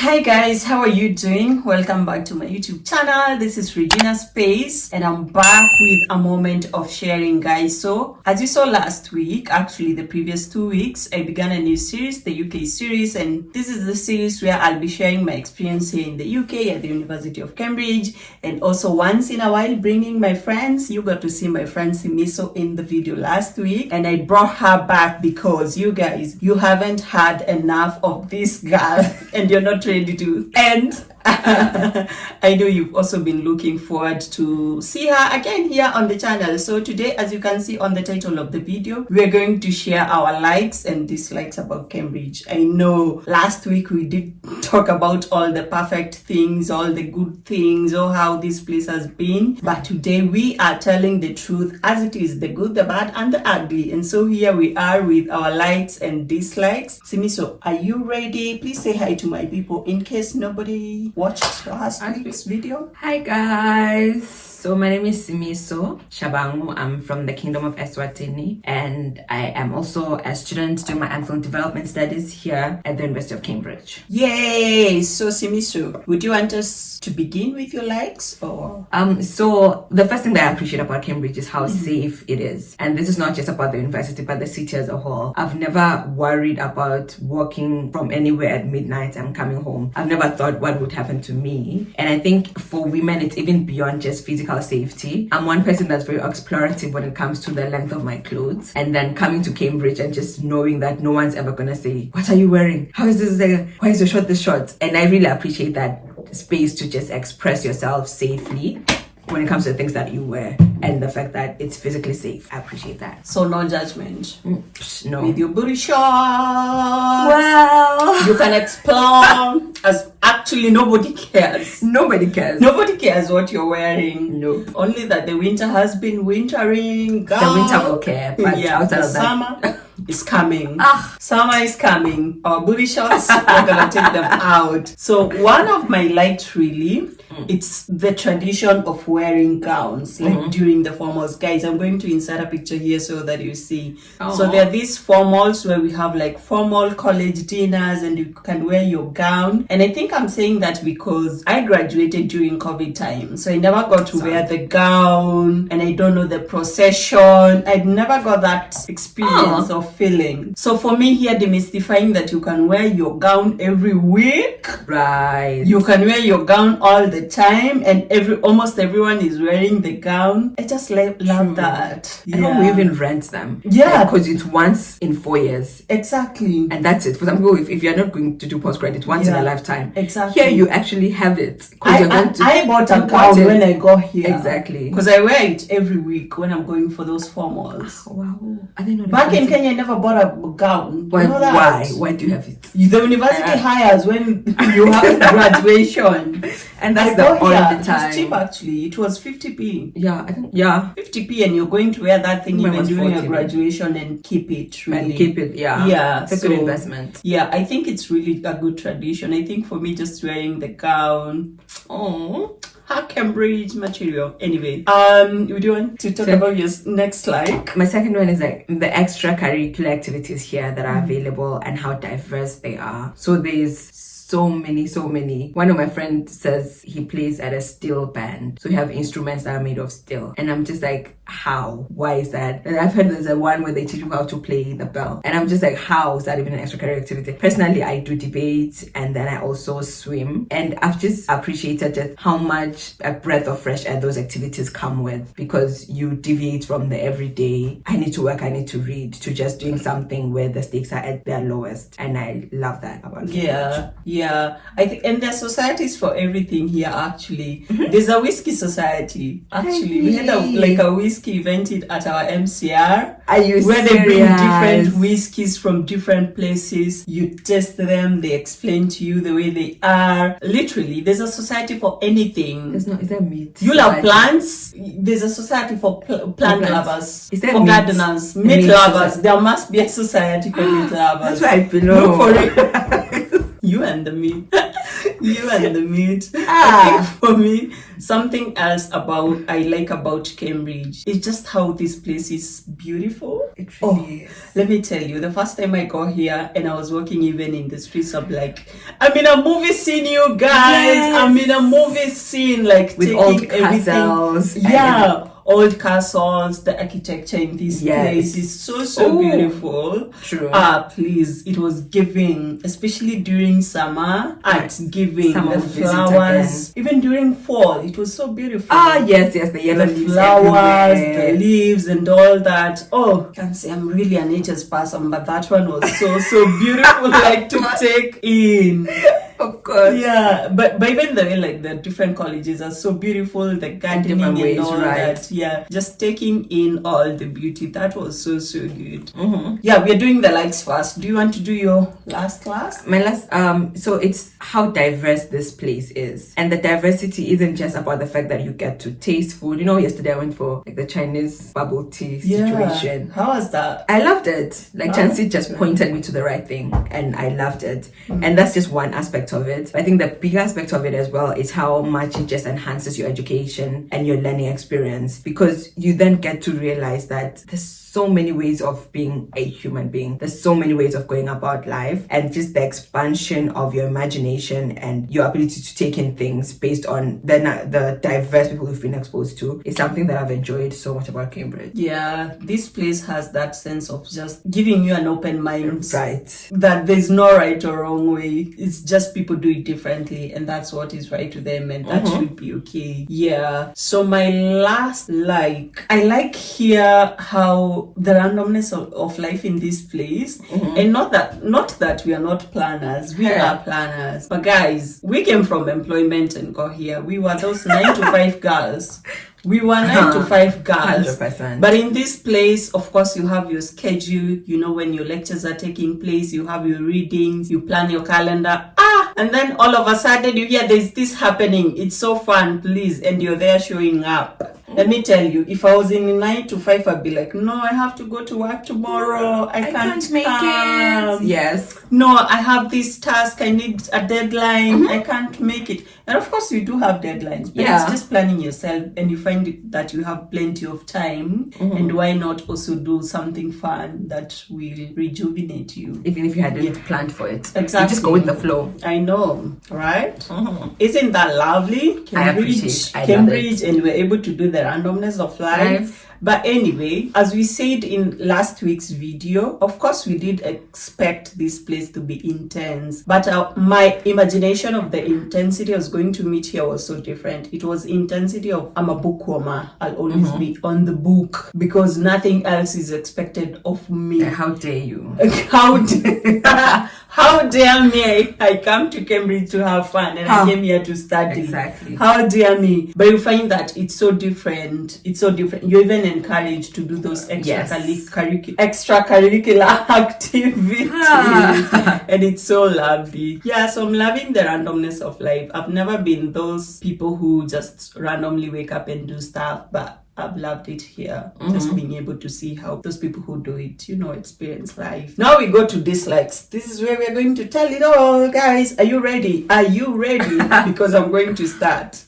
Hi guys, how are you doing? Welcome back to my YouTube channel. This is Regina Space and I'm back with a moment of sharing, guys. So as you saw last week, actually the previous 2 weeks, I began a new series, the UK series, and this is the series where I'll be sharing my experience here in the UK at the University of Cambridge, and also once in a while bringing my friends. You got to see my friend Simiso in the video last week, and I brought her back because you guys, you haven't had enough of this girl and you're not ready to end. I know you've also been looking forward to see her again here on the channel. So today, as you can see on the title of the video, we're going to share our likes and dislikes about Cambridge. I know last week we did talk about all the perfect things, all the good things, or how this place has been, but today we are telling the truth as it is, the good, the bad, and the ugly. And so here we are with our likes and dislikes. Simiso, are you ready? Please say hi to my people in case nobody watched last week's video. Hi guys, so my name is Simiso Shabangu. I'm from the Kingdom of Eswatini, and I am also a student doing my MPhil Development Studies here at the University of Cambridge. Yay! So Simiso, would you want us to begin with your likes or? So the first thing that I appreciate about Cambridge is how safe it is, and this is not just about the university but the city as a whole. I've never worried about walking from anywhere at midnight and coming home. I've never thought what would happen to me, and I think for women it's even beyond just physical safety. I'm one person that's very explorative when it comes to the length of my clothes, and then coming to Cambridge and just knowing that no one's ever gonna say, what are you wearing? How is this? Why is your short this short? And I really appreciate that space to just express yourself safely when it comes to the things that you wear, and the fact that it's physically safe. I appreciate that. So no judgment. No. With your booty shorts. Well, You can explore as actually nobody cares. nobody cares. Nobody cares what you're wearing. Nope. Only that the winter has been wintering. The winter will care, but yeah, outside the of that, summer is coming. Ah. Summer is coming. Our booty shorts, we're gonna take them out. So one of my likes really, it's the tradition of wearing gowns like during the formals. Guys, I'm going to insert a picture here so that you see. So there are these formals where we have like formal college dinners and you can wear your gown. And I think I'm saying that because I graduated during COVID time, so I never got to wear the gown, and I don't know the procession. I never got that experience of feeling. So for me here, demystifying that you can wear your gown every week. right. You can wear your gown all the time, and almost everyone is wearing the gown. I just love that. I know we even rent them. Yeah. Because it's once in 4 years. Exactly. And that's it. For example, if you're not going to do postgrad, once in a lifetime. Exactly. Here you actually have it. I bought a gown when I got here. Exactly. Because I wear it every week when I'm going for those formals. Wow. I didn't know that. Back in Kenya, I never bought a gown. Why? You know that? Why? Why do you have it? The university hires when you have graduation. And that's I the got only here. time. It was cheap actually. It was 50p. Yeah, I think. Yeah. 50p, and you're going to wear that thing Mine even was during 40. a graduation and keep it really. And keep it. Yeah. Yeah, It's a good investment. Yeah, I think it's really a good tradition. I think for me, just wearing the gown. Oh, her Cambridge material. Anyway, would you want to talk about your next like? My second one is like the extracurricular activities here that are available and how diverse they are. So there's so many. One of my friends says he plays at a steel band. So you have instruments that are made of steel. And I'm just like, how? Why is that? And I've heard there's a one where they teach you how to play the bell. And I'm just like, how is that even an extracurricular activity? Personally, I do debate, and then I also swim. And I've just appreciated just how much a breath of fresh air those activities come with, because you deviate from the everyday, I need to work, I need to read, to just doing something where the stakes are at their lowest. And I love that about it. Yeah, I think, and there's societies for everything here actually. There's a whiskey society actually. We had a whiskey event at our MCR. Are you where serious? They bring different whiskeys from different places. You taste them, they explain to you the way they are. Literally, there's a society for anything. Is there meat? You love plants? There's a society for plant lovers. Is there for meat? gardeners, meat lovers. There must be a society for meat lovers. That's where I belong. Look for it. You and the meat. You and the meat. I Ah. think for me, something else I like about Cambridge is just how this place is beautiful. It really is. Let me tell you, the first time I got here and I was walking even in the streets, I'm like, I'm in a movie scene, you guys. Yes. I'm in a movie scene, like With taking old everything. castles. Yeah. Old castles, the architecture in this Yes. place is so Ooh. beautiful. True. Please, it was giving, especially during summer. It's giving Summer the will visit flowers. Even during fall, it was so beautiful. Yes, the yellow The leaves flowers, everywhere. the leaves, and all that. Oh, I can say I'm really a nature's person, but that one was so beautiful, like to take in. Of course. Yeah, but even the way like the different colleges are so beautiful, the gardening different and ways, all right. that. Yeah, just taking in all the beauty. That was so good. Mm-hmm. Yeah, we're doing the likes first. Do you want to do your last class? My last so it's how diverse this place is, and the diversity isn't just about the fact that you get to taste food. You know, yesterday I went for like the Chinese bubble tea situation. How was that? I loved it. Like Oh, Chancy just okay. pointed me to the right thing, and I loved it. And that's just one aspect of it. I think the bigger aspect of it as well is how much it just enhances your education and your learning experience, because you then get to realize that there's so many ways of being a human being. There's so many ways of going about life, and just the expansion of your imagination and your ability to take in things based on the diverse people we've been exposed to is something that I've enjoyed so much about Cambridge. Yeah, this place has that sense of just giving you an open mind. Right. That there's no right or wrong way. It's just people do it differently, and that's what is right to them, and that should be okay. Yeah. So my last I like here how the randomness of life in this place, and not that we are not planners. We Yeah. are planners, but guys, we came from employment and got here. We were those 9 to 5 girls. We were 9 to 5 girls. 100%. But in this place, of course, you have your schedule. You know when your lectures are taking place. You have your readings. You plan your calendar. And then all of a sudden you hear there's this happening. It's so fun, please. And you're there showing up. Let me tell you, if I was in 9 to 5, I'd be like, no, I have to go to work tomorrow. I can't make come. it. Yes. No, I have this task. I need a deadline. I can't make it. And of course, we do have deadlines. But Yeah. it's just planning yourself, and you find that you have plenty of time. And why not also do something fun that will rejuvenate you? Even if you hadn't planned for it. You Exactly. just go with the flow. I know, right? Isn't that lovely? I appreciate. I love Cambridge, and we're able to do the randomness of life. But anyway, as we said in last week's video, of course we did expect this place to be intense, but my imagination of the intensity I was going to meet here was so different. It was intensity of, I'm a bookwormer. I'll always be on the book because nothing else is expected of me. How dare you? How dare me? I come to Cambridge to have fun, and I came here to study. Exactly. How dare me? But you find that it's so different. It's so different. You're even encouraged to do those extracurricular activities, and it's so lovely. Yeah, so I'm loving the randomness of life. I've never been those people who just randomly wake up and do stuff, but I've loved it here. Just being able to see how those people who do it, experience life. Now we go to dislikes. This is where we're going to tell it all, guys. Are you ready? Are you ready? Because I'm going to start.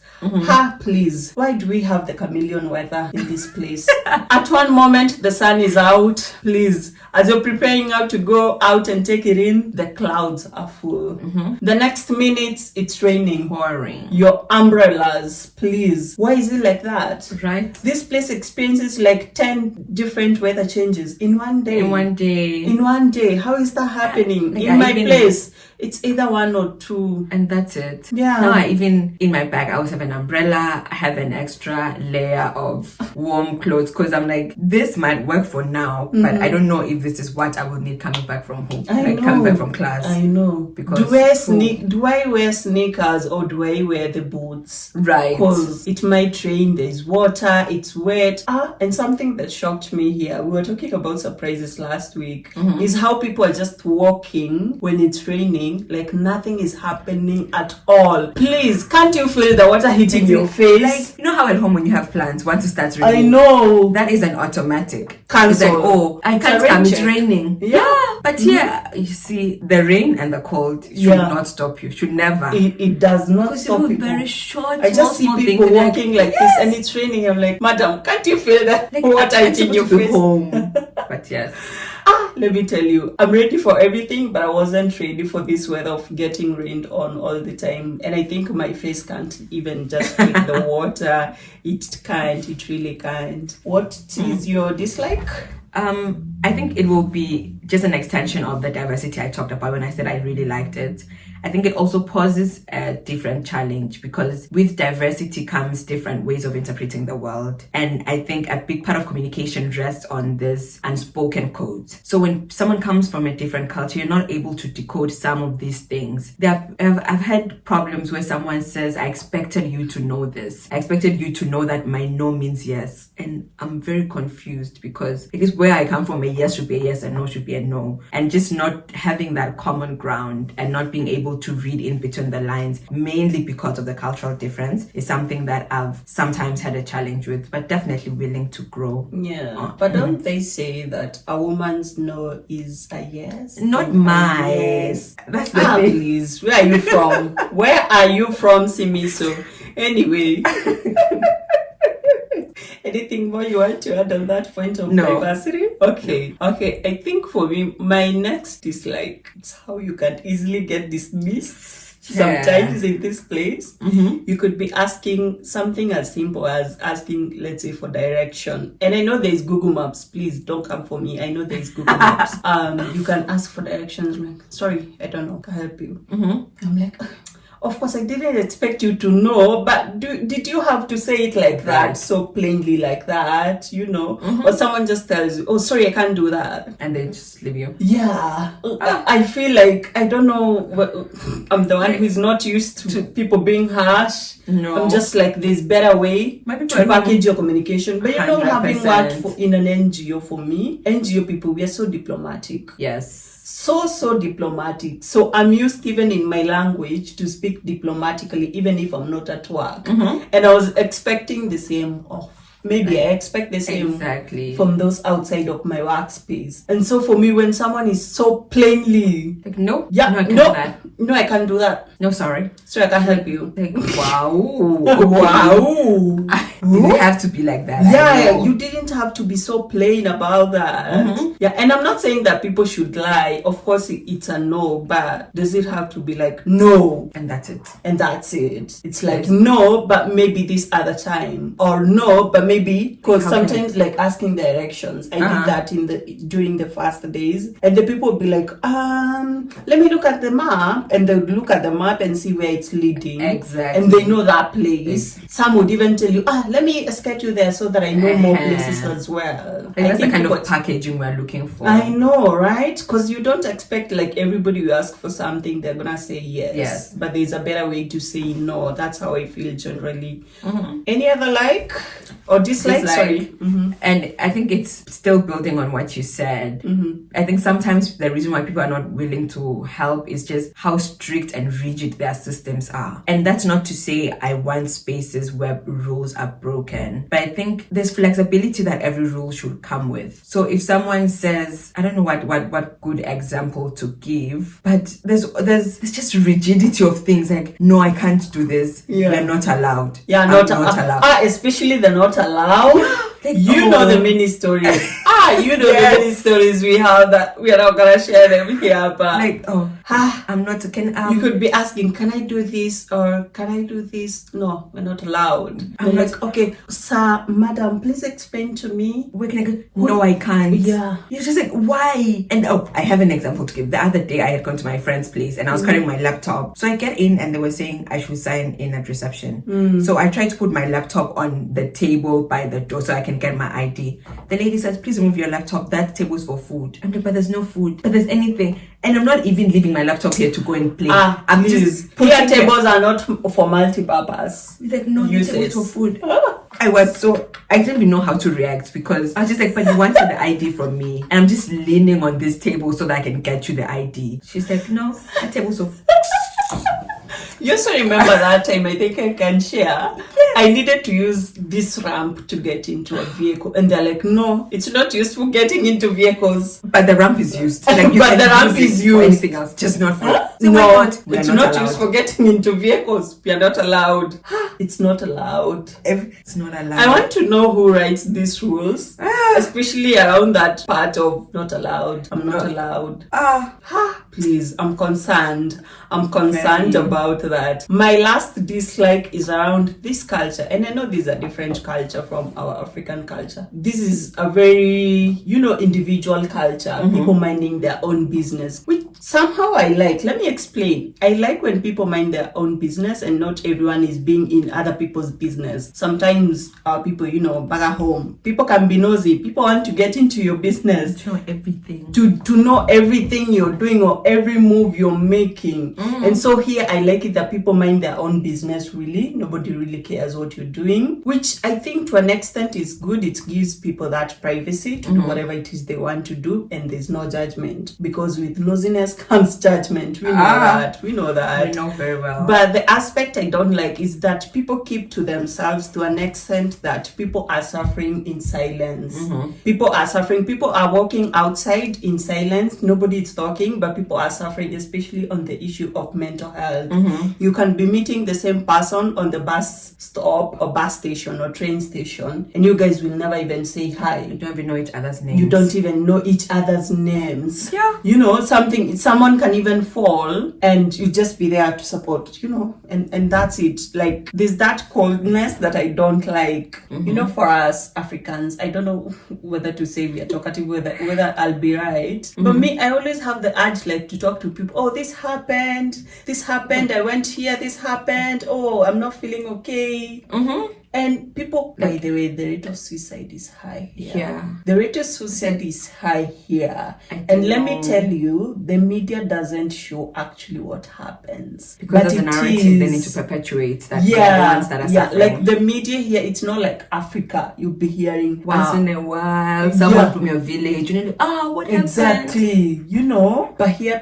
Please. Why do we have the chameleon weather in this place? At one moment, the sun is out. Please. As you're preparing out to go out and take it in, the clouds are full. The next minute, it's raining. Pouring. Your umbrellas, please. Why is it like that? Right. This place experiences like 10 different weather changes in one day. In one day. In one day. How is that happening? Like In my place, it's either 1 or 2. And that's it. Yeah. Now, even in my bag, I always have an umbrella. I have an extra layer of warm clothes because I'm like, this might work for now, but I don't know if this is what I will need coming back from home, coming back from class. I know. Because do I wear sneakers or do I wear the boots? Right. Because it might rain, there's water, it's wet. And something that shocked me here, we were talking about surprises last week, is how people are just walking when it's raining, like nothing is happening at all. Please, can't you feel the water hitting your face? Like, you know how at home when you have plans, once it starts raining, I know. that is an automatic. Cancel. It's like, I can't come, it's raining. Yeah. But yeah, you see, the rain and the cold should not stop you. Should never. It does not stop people. Very short. I just see people walking like this, and it's raining. I'm like, madam, can't you feel that water hitting your face? Home. But yes. Let me tell you, I'm ready for everything, but I wasn't ready for this weather of getting rained on all the time. And I think my face can't even just take the water. It really can't. What is your dislike? I think it will be just an extension of the diversity I talked about when I said I really liked it. I think it also poses a different challenge because with diversity comes different ways of interpreting the world. And I think a big part of communication rests on this unspoken codes. So when someone comes from a different culture, you're not able to decode some of these things. I've had problems where someone says, I expected you to know this. I expected you to know that my no means yes. And I'm very confused because it is where I come from, a yes should be a yes and no should be a no. And just not having that common ground and not being able to read in between the lines, mainly because of the cultural difference, is something that I've sometimes had a challenge with, but definitely willing to grow. Yeah, but don't they say that a woman's no is a yes? Not mine. Yes. That's the thing. Please, where are you from? Where are you from, Simiso? Anyway. Anything more you want to add on that point of diversity? Okay. I think for me, my next dislike, it's how you can easily get dismissed. Sometimes in this place, you could be asking something as simple as asking, let's say, for direction. And I know there's Google Maps. Please don't come for me. I know there's Google Maps. You can ask for directions. I'm like, sorry, I don't know. Can I help you? I'm like, of course, I didn't expect you to know, but did you have to say it like that, so plainly like that, you know? Or someone just tells you, oh, sorry, I can't do that. And they just leave you. Yeah. I feel like, I don't know, I'm the one who's not used to people being harsh. No. I'm just like, there's better way to package your communication. But you know, 100%. Having worked in an NGO, for me, NGO people, we are so diplomatic. Yes. So diplomatic. So I'm used, even in my language, to speak diplomatically, even if I'm not at work. And I was expecting the same maybe I expect the same from those outside of my workspace. And so for me, when someone is so plainly like, no, I can't do that. No, sorry, I can't help you. Like, wow. Did it have to be like that? Yeah, you didn't have to be so plain about that. Yeah, and I'm not saying that people should lie. Of course, it's a no, but does it have to be like no? And that's it. It's like no, but maybe this other time, or no, but maybe, because sometimes like asking directions, I did that during the first days, and the people would be like, let me look at the map, and they would look at the map and see where it's leading. Exactly. And they know that place. Some would even tell you, let me escort you there so that I know more places as well. Like that's the kind of packaging we're looking for. I know, right? Because you don't expect like everybody you ask for something, they're gonna say yes. But there's a better way to say no. That's how I feel generally. Any other like or dislike? Sorry. And I think it's still building on what you said. I think sometimes the reason why people are not willing to help is just how strict and rigid their systems are. And that's not to say I want spaces where rules are broken, but I think there's flexibility that every rule should come with. So if someone says, I don't know what good example to give, but there's just rigidity of things like, no, I can't do this. You're not allowed. Yeah, not allowed. Especially the not allowed. Like, you know the many stories. You know the many stories we have that we are not gonna share them here. But like, I'm not. You could be asking, can I do this or can I do this? No, we're not allowed. I'm like, okay, sir, madam, please explain to me. Where can I go? No, I can't. Yeah. You're just like, why? And I have an example to give. The other day, I had gone to my friend's place and I was carrying my laptop. So I get in and they were saying I should sign in at reception. So I tried to put my laptop on the table by the door so I can get my ID. The lady says, please remove your laptop. That table's for food. I'm like, but there's no food. But there's anything. And I'm not even leaving my laptop here to go and play. I'm just here. Tables are not for multi-purpose. He's like, no, the table's for food. I didn't even know how to react because I was just like, but you wanted the ID from me. And I'm just leaning on this table so that I can get you the ID. She's like, no, the table's for food. You also remember that time, I think I can share. I needed to use this ramp to get into a vehicle. And they're like, no, it's not used for getting into vehicles. But the ramp is used. Like, you But can the ramp use is it for used. anything else, just not for. So No, why not? We are it's not not allowed. used for getting into vehicles. We are not allowed. It's not allowed. It's not allowed. I want to know who writes these rules, especially around that part of not allowed. I'm not allowed. Please, I'm concerned. I'm concerned Very. about that. My last dislike is around this culture. And I know these are different culture from our African culture. This is a very, individual culture. People minding their own business, which somehow I like. Let me explain. I like when people mind their own business and not everyone is being in other people's business. Sometimes our people, back at home, people can be nosy. People want to get into your business. To know everything. To know everything you're doing or every move you're making. And so here I like it that people mind their own business, really. Nobody really cares what you're doing, which I think to an extent is good. It gives people that privacy to do whatever it is they want to do, and there's no judgment, because with nosiness comes judgment. We know that. We know that. I know very well. But the aspect I don't like is that people keep to themselves to an extent that people are suffering in silence. People are suffering. People are walking outside in silence. Nobody is talking, but people are suffering, especially on the issue of mental health. You can be meeting the same person on the bus stop or bus station or train station, and you guys will never even say hi. You don't even know each other's names. You don't even know each other's names. Yeah. Someone can even fall and you just be there to support, and that's it. Like, there's that coldness that I don't like. For us Africans, I don't know whether to say we are talkative, whether I'll be right. But me, I always have the urge like to talk to people. Oh, this happened, I went here, this happened, oh, I'm not feeling okay. And people, by the way, the rate of suicide is high here. Yeah. The rate of suicide is high here. And let me tell you, the media doesn't show actually what happens. Because But there's a it narrative they is- need to perpetuate that we are the ones that are suffering. like the media here, it's not like Africa. You'll be hearing, Once in a while, someone from your village, what happened? Exactly, But here,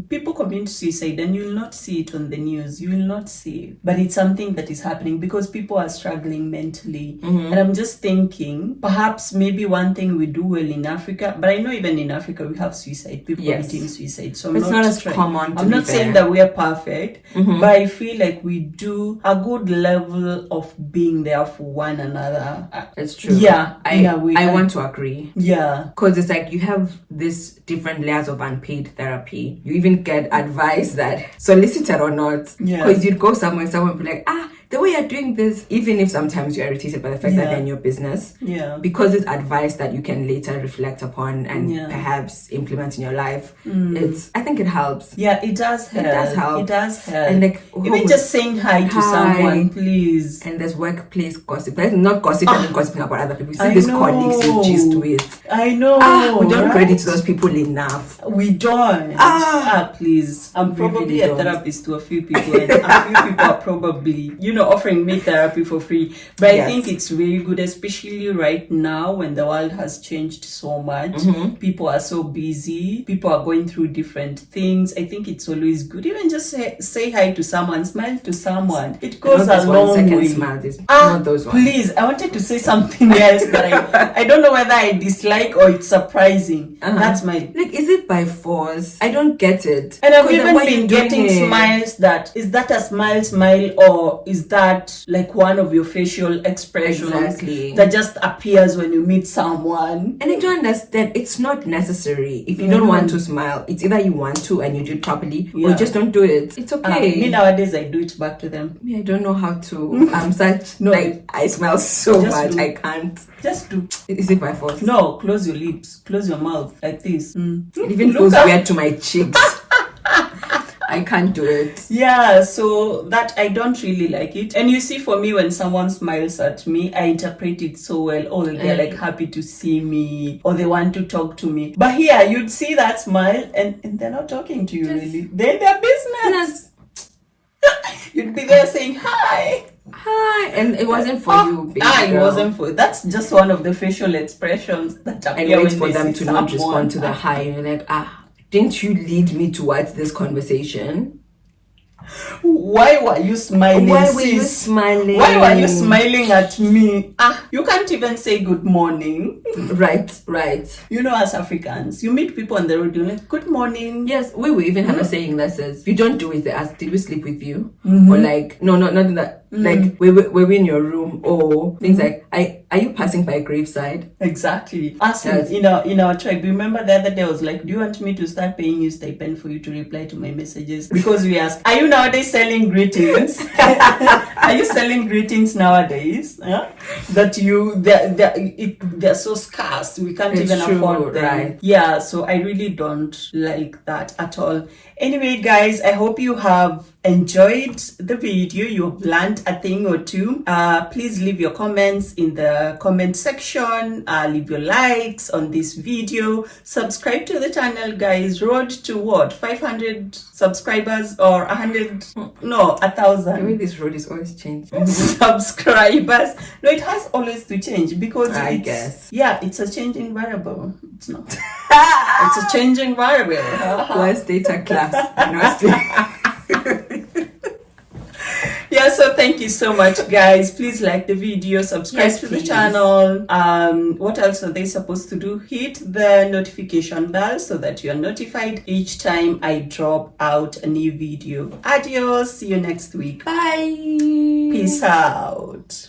people commit suicide, and you will not see it on the news. You will not see it. But it's something that is happening because people are struggling mentally. And I'm just thinking, perhaps maybe one thing we do well in Africa, but I know even in Africa we have suicide, people committing suicide. So It's not as common, to I'm be not saying fair. that we are perfect, but I feel like we do a good level of being there for one another. It's true. Yeah, I want to agree. Yeah. Because it's like you have this different layers of unpaid therapy. You even get advice that, solicited or not, Yeah. because you'd go somewhere and someone would be like, the way you're doing this, even if sometimes you're irritated by the fact that they're in your business, because it's advice that you can later reflect upon and perhaps implement in your life, I think it helps. Yeah, it does help. It does help. And like, even just saying hi to someone, please. And there's workplace gossip. But not gossip and gossiping about other people. You see I these know. colleagues you gist with. I know. We don't right? credit those people enough. We don't. Please. I'm probably really a therapist to a few people, and a few people are probably, offering me therapy for free. But I think it's very good, especially right now when the world has changed so much. People are so busy. People are going through different things. I think it's always good. Even just say hi to someone, smile to someone. It goes Not a this 1 long second way. smile. Not those ones. Please, I wanted to say something else that I don't know whether I dislike or it's surprising. That's my... Like, is it by force? I don't get it. And I've 'Cause then even why been you doing getting it? smiles is that a smile, or is that like one of your facial expressions Exactly. that just appears when you meet someone? And I don't understand. It's not necessary. If you don't want to smile, it's either you want to and you do it properly, or you just don't do it. It's okay. Me nowadays, I do it back to them. I don't know how to. I'm such I smile so Just much. do. I can't. Just do. Is it by force? No, close your lips, close your mouth like this. It even Look feels up. weird to my cheeks. I can't do it. Yeah, so that I don't really like it. And you see, for me, when someone smiles at me, I interpret it so well. Oh, they're like happy to see me, or they want to talk to me. But here, you'd see that smile, and they're not talking to you really. They're their business. You'd be there saying hi. Hi, and it wasn't for you, baby It girl. wasn't for. That's just one of the facial expressions that And appear wait when for they them see to not someone. respond to the hi. And you're like, didn't you lead me towards this conversation? Why were you smiling? Why were you sis? smiling? Why were you smiling at me? You can't even say good morning. Right. You know, as Africans, you meet people on the road, you're like, good morning. Yes, we even have a saying that says, if you don't do it, they ask, did we sleep with you? Mm-hmm. Or like, no, not that. Like, were we in your room? Or things like, are you passing by a graveside? Exactly. Us Yes. in our tribe, remember the other day I was like, do you want me to start paying you stipend for you to reply to my messages? Because we ask, are you nowadays selling greetings? Are you selling greetings nowadays? Huh? That they're so scarce, we can't It's even true, afford them. right. Yeah, so I really don't like that at all. Anyway, guys, I hope you have enjoyed the video. You've learned a thing or two. Please leave your comments in the comment section. Leave your likes on this video. Subscribe to the channel, guys. Road to what? 500 subscribers or 100? No, The 1,000 way this road is always changing. subscribers. No, it has always to change because I it's, guess. yeah, it's a changing variable. It's not. It's a changing variable. Less data class. Yeah, so thank you so much, guys. Please like the video, subscribe Yes, to the please. channel. What else are they supposed to do? Hit the notification bell so that you're notified each time I drop out a new video. Adios. See you next week. Bye. Peace out.